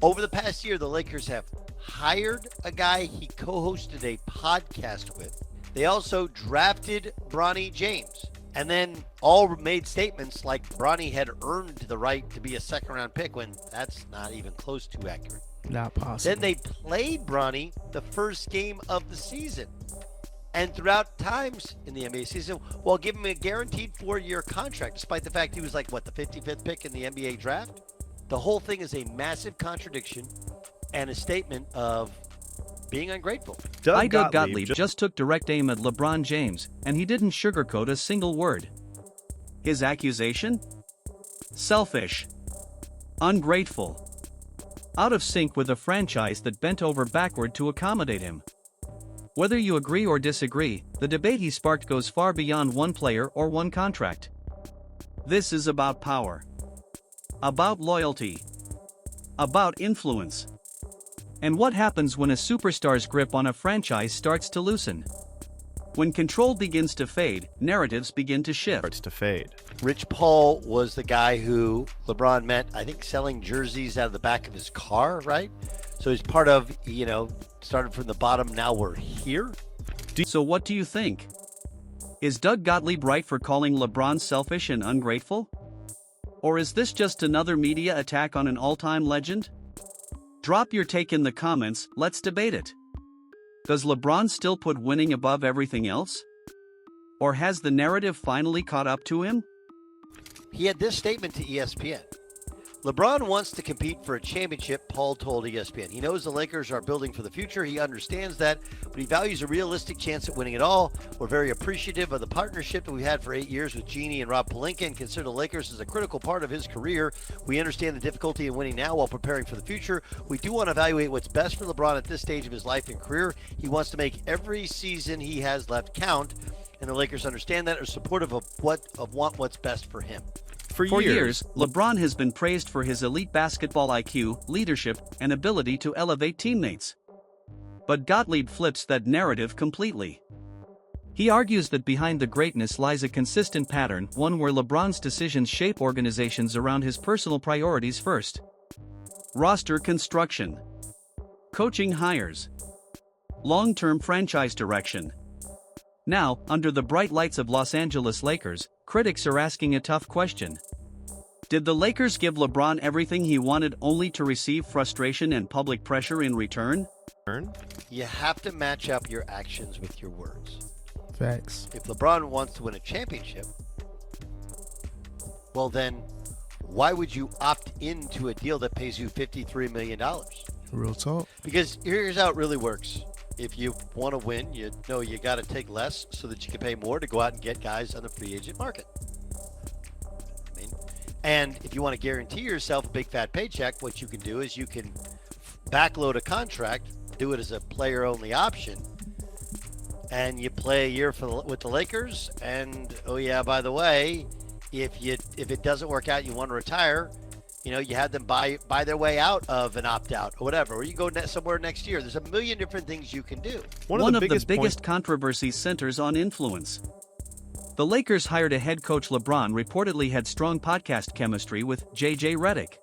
Over the past year, the Lakers have hired a guy he co-hosted a podcast with. They also drafted Bronny James. And then all made statements like Bronny had earned the right to be a second-round pick when that's not even close to accurate. Not possible. Then they played Bronny the first game of the season. And throughout times in the NBA season, while giving him a guaranteed 4-year contract, despite the fact he was like, the 55th pick in the NBA draft? The whole thing is a massive contradiction and a statement of being ungrateful. Doug Gottlieb just took direct aim at LeBron James, and he didn't sugarcoat a single word. His accusation? Selfish. Ungrateful. Out of sync with a franchise that bent over backward to accommodate him. Whether you agree or disagree, the debate he sparked goes far beyond one player or one contract. This is about power. About loyalty. About influence. And what happens when a superstar's grip on a franchise starts to loosen? When control begins to fade, narratives begin to shift. Rich Paul was the guy who LeBron met, I think, selling jerseys out of the back of his car, right? So he's part of, started from the bottom, now we're here. So what do you think? Is Doug Gottlieb right for calling LeBron selfish and ungrateful? Or is this just another media attack on an all-time legend? Drop your take in the comments, let's debate it. Does LeBron still put winning above everything else? Or has the narrative finally caught up to him? He had this statement to ESPN. LeBron wants to compete for a championship, Paul told ESPN. He knows the Lakers are building for the future. He understands that, but he values a realistic chance at winning it all. We're very appreciative of the partnership that we've had for 8 years with Jeanie and Rob Pelinka and consider the Lakers as a critical part of his career. We understand the difficulty in winning now while preparing for the future. We do want to evaluate what's best for LeBron at this stage of his life and career. He wants to make every season he has left count, and the Lakers understand that, are supportive of what's best for him. For years, LeBron has been praised for his elite basketball IQ, leadership, and ability to elevate teammates. But Gottlieb flips that narrative completely. He argues that behind the greatness lies a consistent pattern, one where LeBron's decisions shape organizations around his personal priorities first. Roster construction. Coaching hires. Long-term franchise direction. Now, under the bright lights of Los Angeles Lakers, critics are asking a tough question. Did the Lakers give LeBron everything he wanted only to receive frustration and public pressure in return? You have to match up your actions with your words. Facts. If LeBron wants to win a championship, well then, why would you opt into a deal that pays you $53 million? Real talk. Because here's how it really works. If you want to win, you know you got to take less so that you can pay more to go out and get guys on the free agent market. And if you want to guarantee yourself a big fat paycheck, what you can do is you can backload a contract, do it as a player-only option, and you play a year with the Lakers. And oh yeah, by the way, if it doesn't work out, you want to retire. You had them buy their way out of an opt-out or whatever, or you go somewhere next year. There's a million different things you can do. One of the biggest controversies centers on influence. The Lakers hired a head coach. LeBron reportedly had strong podcast chemistry with J.J. Redick.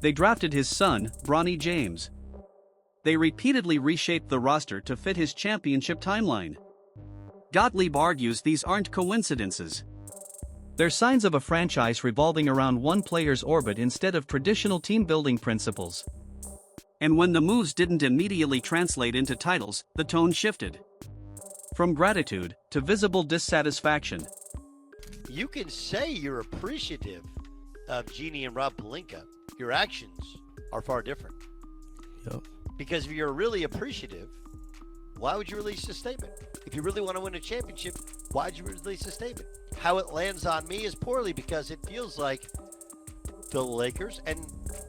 They drafted his son, Bronny James. They repeatedly reshaped the roster to fit his championship timeline. Gottlieb argues these aren't coincidences. They're signs of a franchise revolving around one player's orbit instead of traditional team-building principles. And when the moves didn't immediately translate into titles, the tone shifted. From gratitude to visible dissatisfaction. You can say you're appreciative of Jeanie and Rob Pelinka. Your actions are far different. Yep. Because if you're really appreciative, why would you release a statement? If you really want to win a championship, why'd you release a statement? How it lands on me is poorly because it feels like the Lakers, and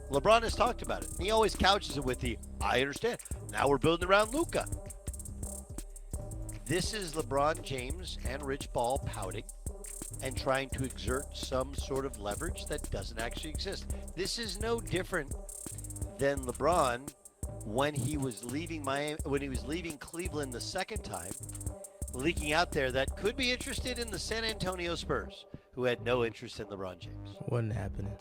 LeBron has talked about it. He always couches it with I understand. Now we're building around Luka. This is LeBron James and Rich Paul pouting and trying to exert some sort of leverage that doesn't actually exist. This is no different than LeBron when he was leaving Cleveland the second time, leaking out there that could be interested in the San Antonio Spurs, who had no interest in LeBron James. Wasn't happening.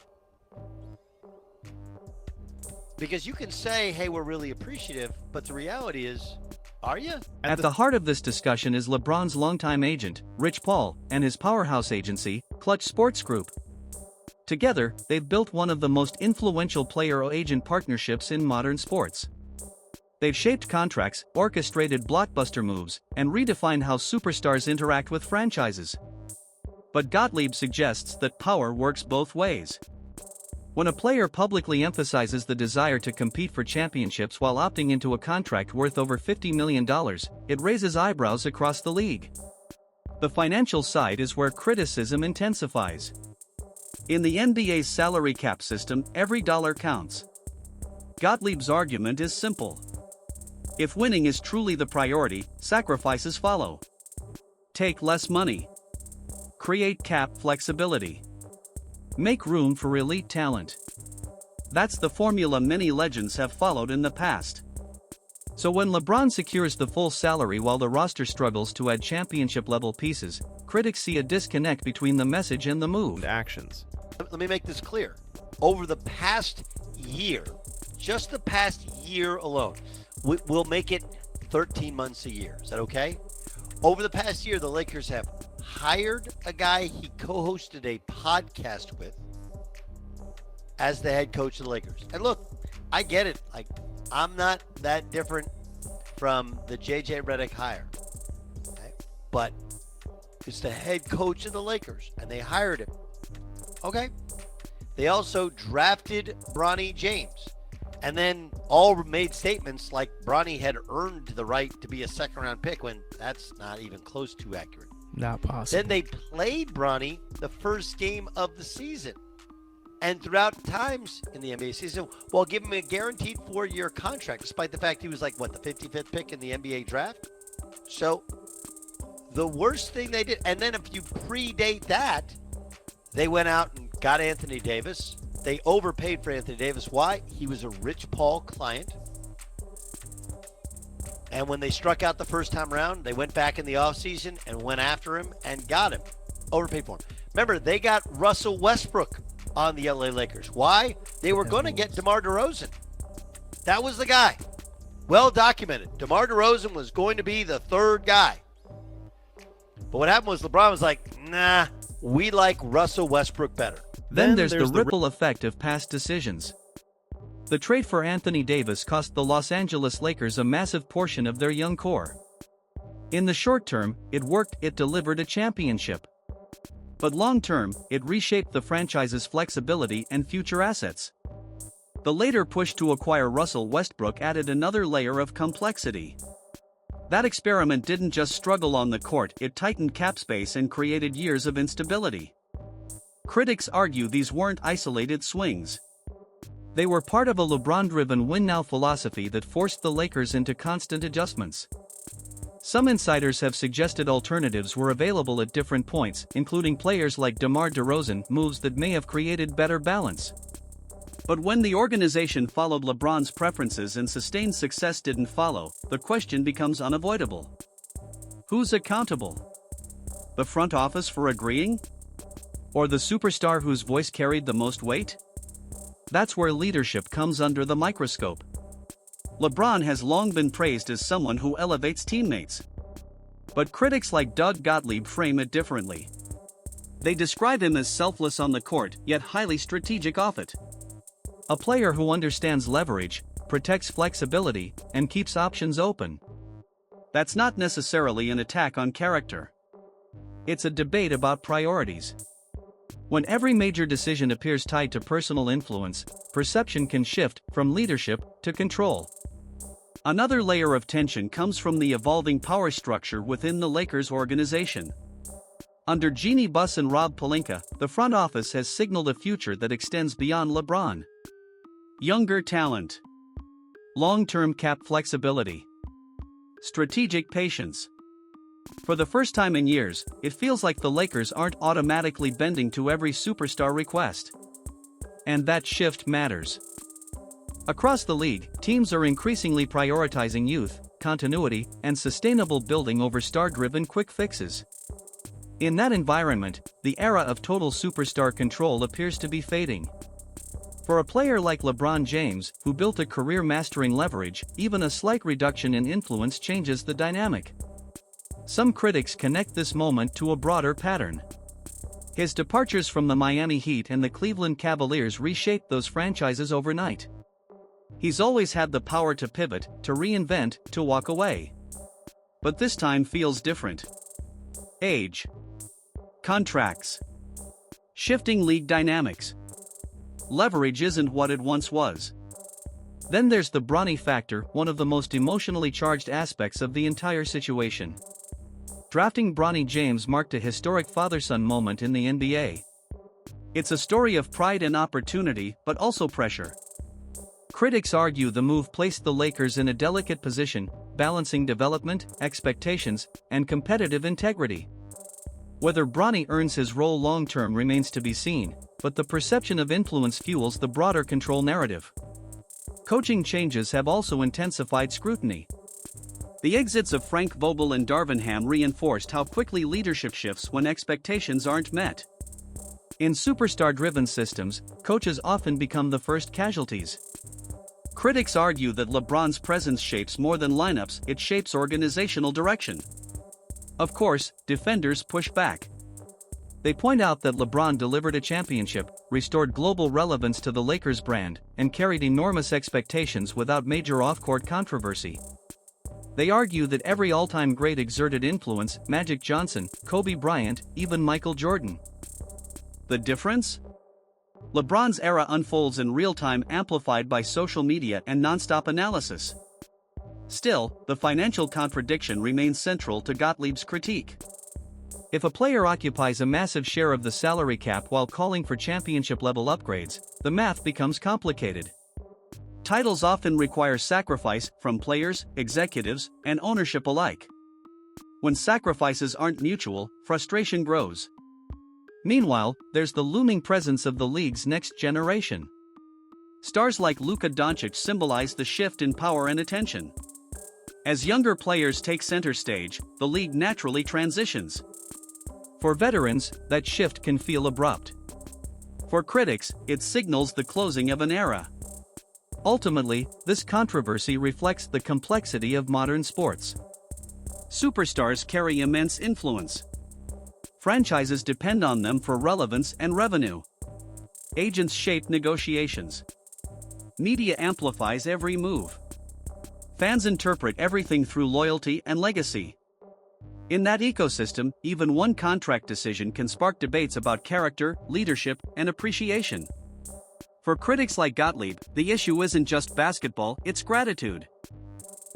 Because you can say, hey, we're really appreciative, but the reality is, are you? At the heart of this discussion is LeBron's longtime agent, Rich Paul, and his powerhouse agency, Clutch Sports Group. Together, they've built one of the most influential player-agent partnerships in modern sports. They've shaped contracts, orchestrated blockbuster moves, and redefined how superstars interact with franchises. But Gottlieb suggests that power works both ways. When a player publicly emphasizes the desire to compete for championships while opting into a contract worth over $50 million, it raises eyebrows across the league. The financial side is where criticism intensifies. In the NBA's salary cap system, every dollar counts. Gottlieb's argument is simple. If winning is truly the priority, sacrifices follow. Take less money. Create cap flexibility. Make room for elite talent. That's the formula many legends have followed in the past. So when LeBron secures the full salary while the roster struggles to add championship-level pieces, critics see a disconnect between the message and the move. Actions. Let me make this clear. Over the past year, just the past year alone, we'll make it 13 months a year. Is that okay? Over the past year, the Lakers have hired a guy he co-hosted a podcast with as the head coach of the Lakers. And look, I get it. Like, I'm not that different from the JJ Redick hire. Okay? But it's the head coach of the Lakers, and they hired him. Okay. They also drafted LeBron James. And then all made statements like Bronny had earned the right to be a second-round pick when that's not even close to accurate. Not possible. Then they played Bronny the first game of the season. And throughout times in the NBA season, while giving him a guaranteed 4-year contract, despite the fact he was like, the 55th pick in the NBA draft? So the worst thing they did, and then if you predate that, they went out and got Anthony Davis. They overpaid for Anthony Davis. Why? He was a Rich Paul client. And when they struck out the first time around, they went back in the offseason and went after him and got him. Overpaid for him. Remember, they got Russell Westbrook on the LA Lakers. Why? They were going to get DeMar DeRozan. That was the guy. Well documented. DeMar DeRozan was going to be the third guy. But what happened was LeBron was like, nah, we like Russell Westbrook better. Then there's the ripple effect of past decisions. The trade for Anthony Davis cost the Los Angeles Lakers a massive portion of their young core. In the short term, it worked, it delivered a championship. But long term, it reshaped the franchise's flexibility and future assets. The later push to acquire Russell Westbrook added another layer of complexity. That experiment didn't just struggle on the court, it tightened cap space and created years of instability. Critics argue these weren't isolated swings. They were part of a LeBron-driven win-now philosophy that forced the Lakers into constant adjustments. Some insiders have suggested alternatives were available at different points, including players like DeMar DeRozan, moves that may have created better balance. But when the organization followed LeBron's preferences and sustained success didn't follow, the question becomes unavoidable. Who's accountable? The front office for agreeing? Or the superstar whose voice carried the most weight? That's where leadership comes under the microscope. LeBron has long been praised as someone who elevates teammates. But critics like Doug Gottlieb frame it differently. They describe him as selfless on the court, yet highly strategic off it. A player who understands leverage, protects flexibility, and keeps options open. That's not necessarily an attack on character. It's a debate about priorities. When every major decision appears tied to personal influence, perception can shift from leadership to control. Another layer of tension comes from the evolving power structure within the Lakers organization. Under Jeannie Buss and Rob Pelinka, the front office has signaled a future that extends beyond LeBron. Younger talent. Long-term cap flexibility. Strategic patience. For the first time in years, it feels like the Lakers aren't automatically bending to every superstar request. And that shift matters. Across the league, teams are increasingly prioritizing youth, continuity, and sustainable building over star-driven quick fixes. In that environment, the era of total superstar control appears to be fading. For a player like LeBron James, who built a career mastering leverage, even a slight reduction in influence changes the dynamic. Some critics connect this moment to a broader pattern. His departures from the Miami Heat and the Cleveland Cavaliers reshaped those franchises overnight. He's always had the power to pivot, to reinvent, to walk away. But this time feels different. Age. Contracts. Shifting league dynamics. Leverage isn't what it once was. Then there's the Bronny factor, one of the most emotionally charged aspects of the entire situation. Drafting Bronny James marked a historic father-son moment in the NBA. It's a story of pride and opportunity, but also pressure. Critics argue the move placed the Lakers in a delicate position, balancing development, expectations, and competitive integrity. Whether Bronny earns his role long-term remains to be seen, but the perception of influence fuels the broader control narrative. Coaching changes have also intensified scrutiny. The exits of Frank Vogel and Darvin Ham reinforced how quickly leadership shifts when expectations aren't met. In superstar-driven systems, coaches often become the first casualties. Critics argue that LeBron's presence shapes more than lineups, it shapes organizational direction. Of course, defenders push back. They point out that LeBron delivered a championship, restored global relevance to the Lakers brand, and carried enormous expectations without major off-court controversy. They argue that every all-time great exerted influence, Magic Johnson, Kobe Bryant, even Michael Jordan. The difference? LeBron's era unfolds in real time, amplified by social media and non-stop analysis. Still, the financial contradiction remains central to Gottlieb's critique. If a player occupies a massive share of the salary cap while calling for championship-level upgrades, the math becomes complicated. Titles often require sacrifice from players, executives, and ownership alike. When sacrifices aren't mutual, frustration grows. Meanwhile, there's the looming presence of the league's next generation. Stars like Luka Doncic symbolize the shift in power and attention. As younger players take center stage, the league naturally transitions. For veterans, that shift can feel abrupt. For critics, it signals the closing of an era. Ultimately, this controversy reflects the complexity of modern sports. Superstars carry immense influence. Franchises depend on them for relevance and revenue. Agents shape negotiations. Media amplifies every move. Fans interpret everything through loyalty and legacy. In that ecosystem, even one contract decision can spark debates about character, leadership, and appreciation. For critics like Gottlieb, the issue isn't just basketball, it's gratitude.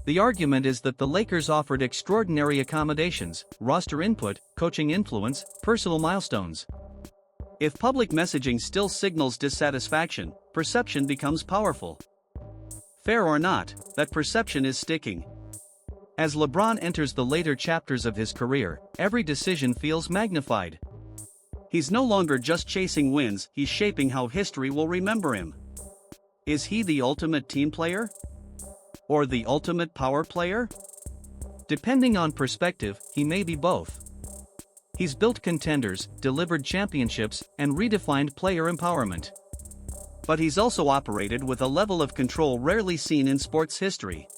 The argument is that the Lakers offered extraordinary accommodations, roster input, coaching influence, personal milestones. If public messaging still signals dissatisfaction, perception becomes powerful. Fair or not, that perception is sticking. As LeBron enters the later chapters of his career, every decision feels magnified. He's no longer just chasing wins, he's shaping how history will remember him. Is he the ultimate team player? Or the ultimate power player? Depending on perspective, he may be both. He's built contenders, delivered championships, and redefined player empowerment. But he's also operated with a level of control rarely seen in sports history.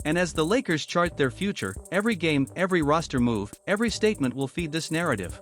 And as the Lakers chart their future, every game, every roster move, every statement will feed this narrative.